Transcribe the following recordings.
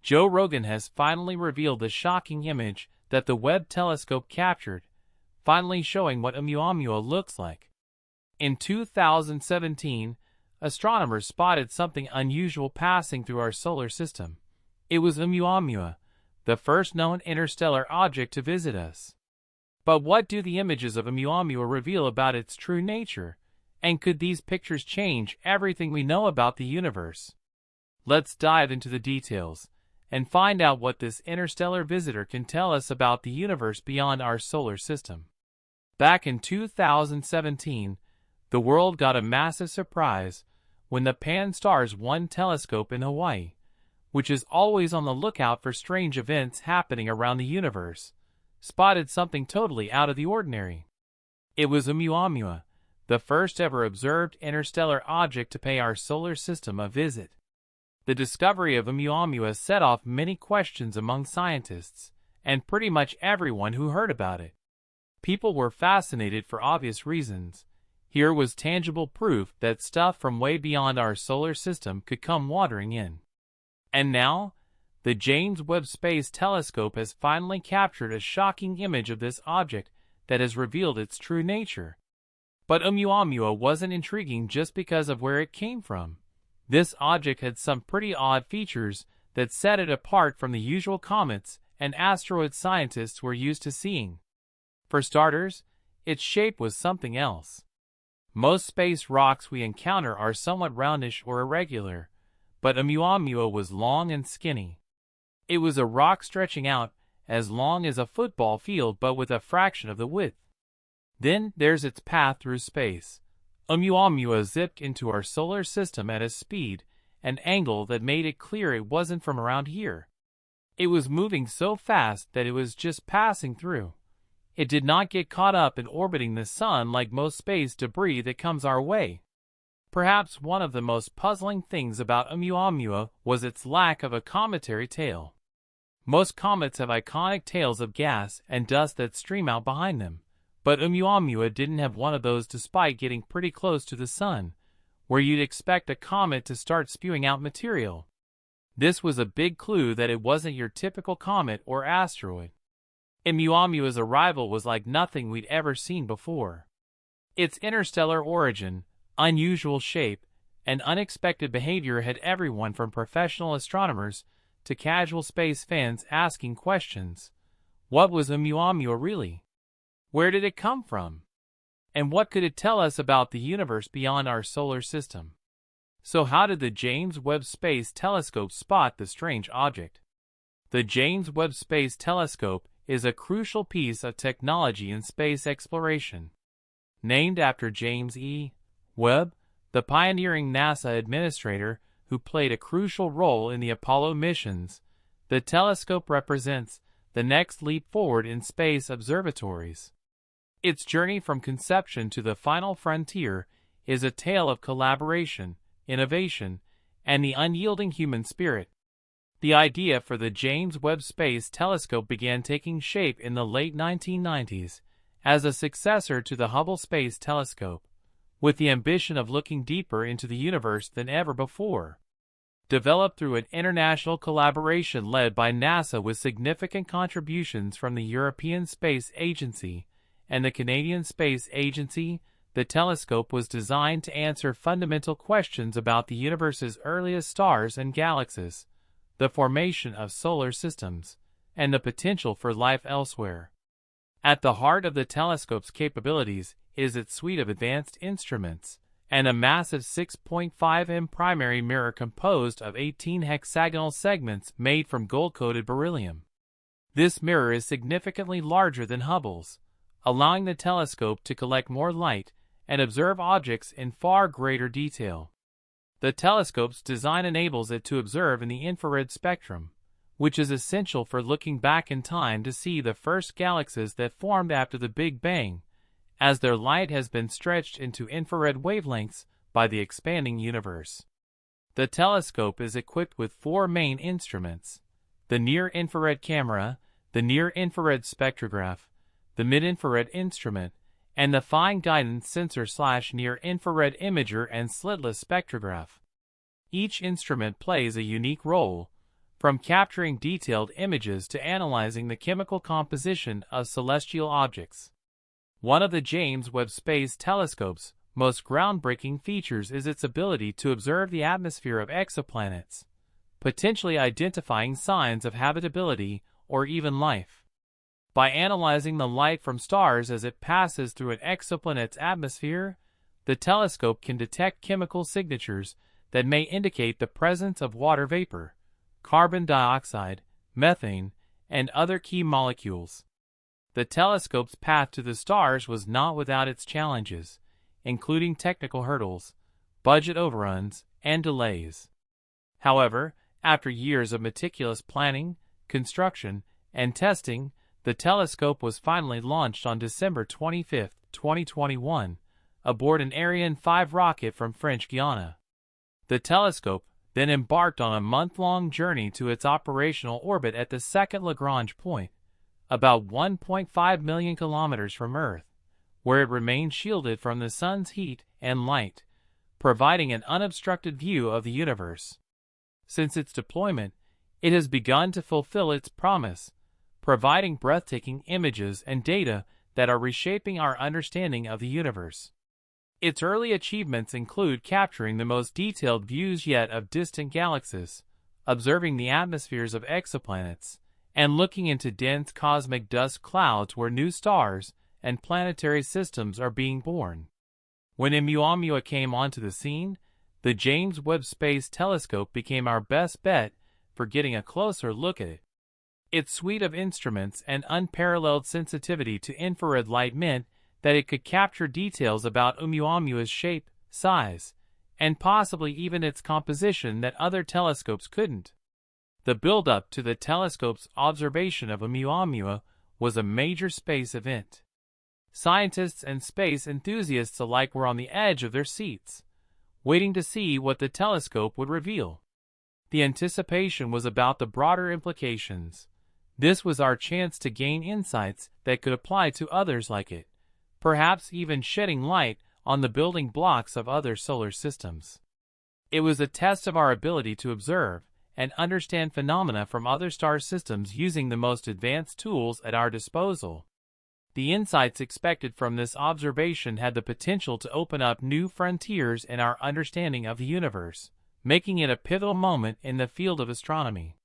Joe Rogan has finally revealed the shocking image that the Webb telescope captured, finally showing what Oumuamua looks like. In 2017, astronomers spotted something unusual passing through our solar system. It was Oumuamua, the first known interstellar object to visit us. But what do the images of Oumuamua reveal about its true nature? And could these pictures change everything we know about the universe? Let's dive into the details and find out what this interstellar visitor can tell us about the universe beyond our solar system. Back in 2017, the world got a massive surprise when the Pan-STARRS 1 telescope in Hawaii, which is always on the lookout for strange events happening around the universe, spotted something totally out of the ordinary. It was Oumuamua, the first ever observed interstellar object to pay our solar system a visit. The discovery of Oumuamua set off many questions among scientists and pretty much everyone who heard about it. People were fascinated for obvious reasons. Here was tangible proof that stuff from way beyond our solar system could come wandering in. And now, the James Webb Space Telescope has finally captured a shocking image of this object that has revealed its true nature. But Oumuamua wasn't intriguing just because of where it came from. This object had some pretty odd features that set it apart from the usual comets and asteroids scientists were used to seeing. For starters, its shape was something else. Most space rocks we encounter are somewhat roundish or irregular, but Oumuamua was long and skinny. It was a rock stretching out as long as a football field but with a fraction of the width. Then there's its path through space. Oumuamua zipped into our solar system at a speed and angle that made it clear it wasn't from around here. It was moving so fast that it was just passing through. It did not get caught up in orbiting the sun like most space debris that comes our way. Perhaps one of the most puzzling things about Oumuamua was its lack of a cometary tail. Most comets have iconic tails of gas and dust that stream out behind them. But Oumuamua didn't have one of those despite getting pretty close to the sun, where you'd expect a comet to start spewing out material. This was a big clue that it wasn't your typical comet or asteroid. Oumuamua's arrival was like nothing we'd ever seen before. Its interstellar origin, unusual shape, and unexpected behavior had everyone from professional astronomers to casual space fans asking questions. What was Oumuamua really? Where did it come from? And what could it tell us about the universe beyond our solar system? So how did the James Webb Space Telescope spot the strange object? The James Webb Space Telescope is a crucial piece of technology in space exploration. Named after James E. Webb, the pioneering NASA administrator who played a crucial role in the Apollo missions, the telescope represents the next leap forward in space observatories. Its journey from conception to the final frontier is a tale of collaboration, innovation, and the unyielding human spirit. The idea for the James Webb Space Telescope began taking shape in the late 1990s as a successor to the Hubble Space Telescope, with the ambition of looking deeper into the universe than ever before. Developed through an international collaboration led by NASA with significant contributions from the European Space Agency and the Canadian Space Agency, the telescope was designed to answer fundamental questions about the universe's earliest stars and galaxies, the formation of solar systems, and the potential for life elsewhere. At the heart of the telescope's capabilities is its suite of advanced instruments, and a massive 6.5 m primary mirror composed of 18 hexagonal segments made from gold-coated beryllium. This mirror is significantly larger than Hubble's, allowing the telescope to collect more light and observe objects in far greater detail. The telescope's design enables it to observe in the infrared spectrum, which is essential for looking back in time to see the first galaxies that formed after the Big Bang, as their light has been stretched into infrared wavelengths by the expanding universe. The telescope is equipped with 4 main instruments: the near-infrared camera, the near-infrared spectrograph, the mid-infrared instrument, and the fine guidance sensor/near-infrared imager and slitless spectrograph. Each instrument plays a unique role, from capturing detailed images to analyzing the chemical composition of celestial objects. One of the James Webb Space Telescope's most groundbreaking features is its ability to observe the atmosphere of exoplanets, potentially identifying signs of habitability or even life. By analyzing the light from stars as it passes through an exoplanet's atmosphere, the telescope can detect chemical signatures that may indicate the presence of water vapor, carbon dioxide, methane, and other key molecules. The telescope's path to the stars was not without its challenges, including technical hurdles, budget overruns, and delays. However, after years of meticulous planning, construction, and testing, the telescope was finally launched on December 25, 2021, aboard an Ariane 5 rocket from French Guiana. The telescope then embarked on a month-long journey to its operational orbit at the second Lagrange point, about 1.5 million kilometers from Earth, where it remained shielded from the sun's heat and light, providing an unobstructed view of the universe. Since its deployment, it has begun to fulfill its promise, providing breathtaking images and data that are reshaping our understanding of the universe. Its early achievements include capturing the most detailed views yet of distant galaxies, observing the atmospheres of exoplanets, and looking into dense cosmic dust clouds where new stars and planetary systems are being born. When Oumuamua came onto the scene, the James Webb Space Telescope became our best bet for getting a closer look at it. Its suite of instruments and unparalleled sensitivity to infrared light meant that it could capture details about Oumuamua's shape, size, and possibly even its composition that other telescopes couldn't. The build-up to the telescope's observation of Oumuamua was a major space event. Scientists and space enthusiasts alike were on the edge of their seats, waiting to see what the telescope would reveal. The anticipation was about the broader implications. This was our chance to gain insights that could apply to others like it, perhaps even shedding light on the building blocks of other solar systems. It was a test of our ability to observe and understand phenomena from other star systems using the most advanced tools at our disposal. The insights expected from this observation had the potential to open up new frontiers in our understanding of the universe, making it a pivotal moment in the field of astronomy.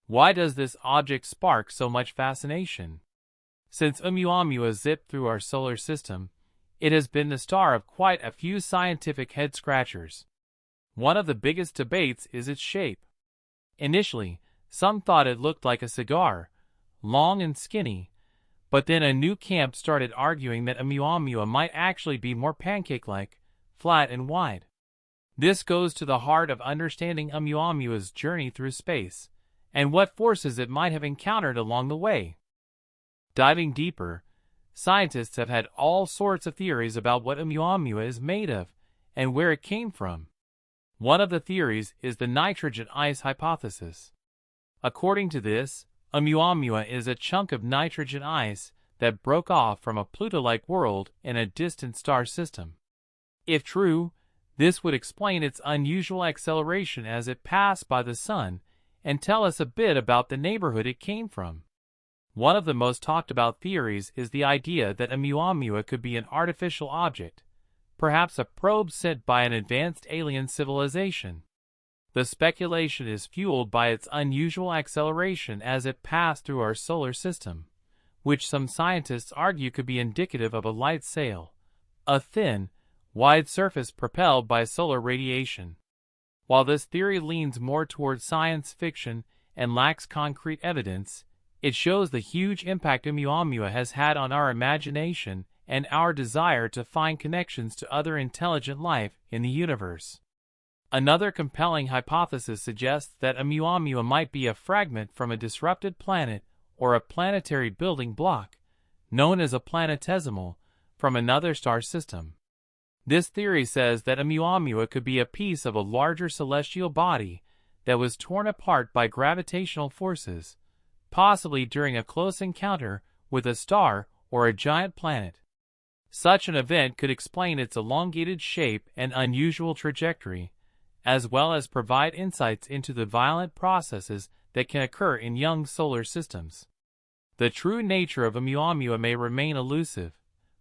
Why does this object spark so much fascination? Since Oumuamua zipped through our solar system, it has been the star of quite a few scientific head-scratchers. One of the biggest debates is its shape. Initially, some thought it looked like a cigar, long and skinny, but then a new camp started arguing that Oumuamua might actually be more pancake-like, flat and wide. This goes to the heart of understanding Oumuamua's journey through space, and what forces it might have encountered along the way. Diving deeper, scientists have had all sorts of theories about what Oumuamua is made of and where it came from. One of the theories is the nitrogen ice hypothesis. According to this, Oumuamua is a chunk of nitrogen ice that broke off from a Pluto-like world in a distant star system. If true, this would explain its unusual acceleration as it passed by the Sun and tell us a bit about the neighborhood it came from. One of the most talked about theories is the idea that Oumuamua could be an artificial object, perhaps a probe sent by an advanced alien civilization. The speculation is fueled by its unusual acceleration as it passed through our solar system, which some scientists argue could be indicative of a light sail, a thin, wide surface propelled by solar radiation. While this theory leans more towards science fiction and lacks concrete evidence, it shows the huge impact Oumuamua has had on our imagination and our desire to find connections to other intelligent life in the universe. Another compelling hypothesis suggests that Oumuamua might be a fragment from a disrupted planet or a planetary building block, known as a planetesimal, from another star system. This theory says that Oumuamua could be a piece of a larger celestial body that was torn apart by gravitational forces, possibly during a close encounter with a star or a giant planet. Such an event could explain its elongated shape and unusual trajectory, as well as provide insights into the violent processes that can occur in young solar systems. The true nature of Oumuamua may remain elusive,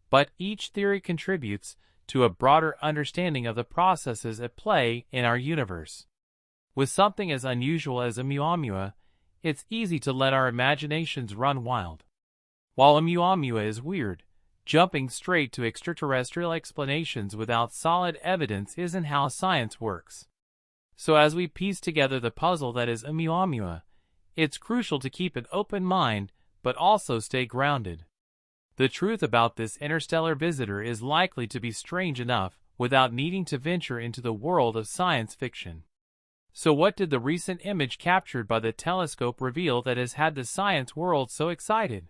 but each theory contributes to a broader understanding of the processes at play in our universe. With something as unusual as Oumuamua, it's easy to let our imaginations run wild. While Oumuamua is weird, jumping straight to extraterrestrial explanations without solid evidence isn't how science works. So as we piece together the puzzle that is Oumuamua, it's crucial to keep an open mind but also stay grounded. The truth about this interstellar visitor is likely to be strange enough without needing to venture into the world of science fiction. So what did the recent image captured by the telescope reveal that has had the science world so excited?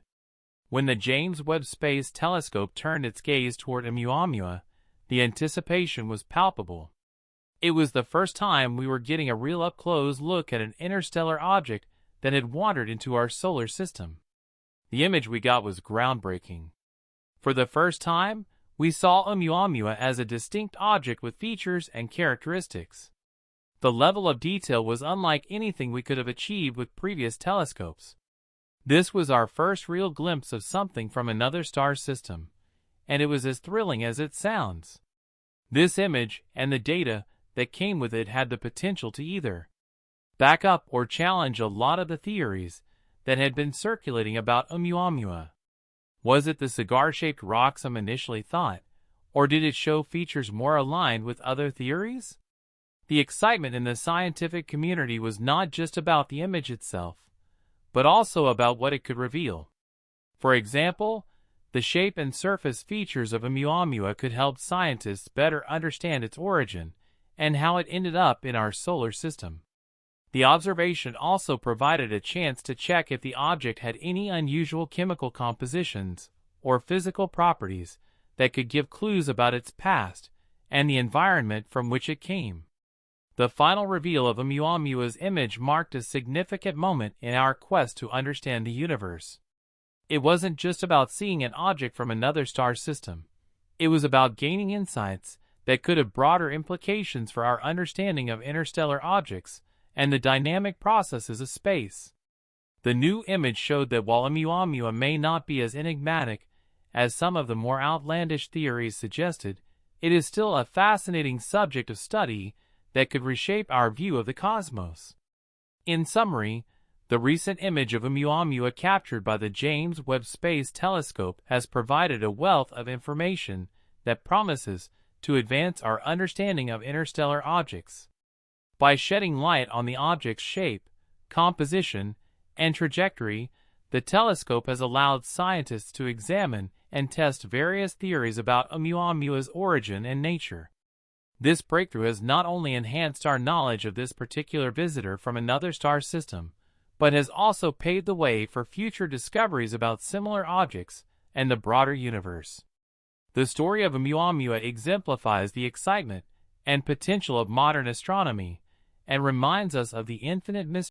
When the James Webb Space Telescope turned its gaze toward Oumuamua, the anticipation was palpable. It was the first time we were getting a real up-close look at an interstellar object that had wandered into our solar system. The image we got was groundbreaking. For the first time, we saw Oumuamua as a distinct object with features and characteristics. The level of detail was unlike anything we could have achieved with previous telescopes. This was our first real glimpse of something from another star system, and it was as thrilling as it sounds. This image and the data that came with it had the potential to either back up or challenge a lot of the theories that had been circulating about Oumuamua. Was it the cigar-shaped rock some initially thought, or did it show features more aligned with other theories? The excitement in the scientific community was not just about the image itself, but also about what it could reveal. For example, the shape and surface features of Oumuamua could help scientists better understand its origin and how it ended up in our solar system. The observation also provided a chance to check if the object had any unusual chemical compositions or physical properties that could give clues about its past and the environment from which it came. The final reveal of Oumuamua's image marked a significant moment in our quest to understand the universe. It wasn't just about seeing an object from another star system. It was about gaining insights that could have broader implications for our understanding of interstellar objects and the dynamic processes of space. The new image showed that while Oumuamua may not be as enigmatic as some of the more outlandish theories suggested, it is still a fascinating subject of study that could reshape our view of the cosmos. In summary, the recent image of Oumuamua captured by the James Webb Space Telescope has provided a wealth of information that promises to advance our understanding of interstellar objects. By shedding light on the object's shape, composition, and trajectory, the telescope has allowed scientists to examine and test various theories about Oumuamua's origin and nature. This breakthrough has not only enhanced our knowledge of this particular visitor from another star system, but has also paved the way for future discoveries about similar objects and the broader universe. The story of Oumuamua exemplifies the excitement and potential of modern astronomy and reminds us of the infinite mystery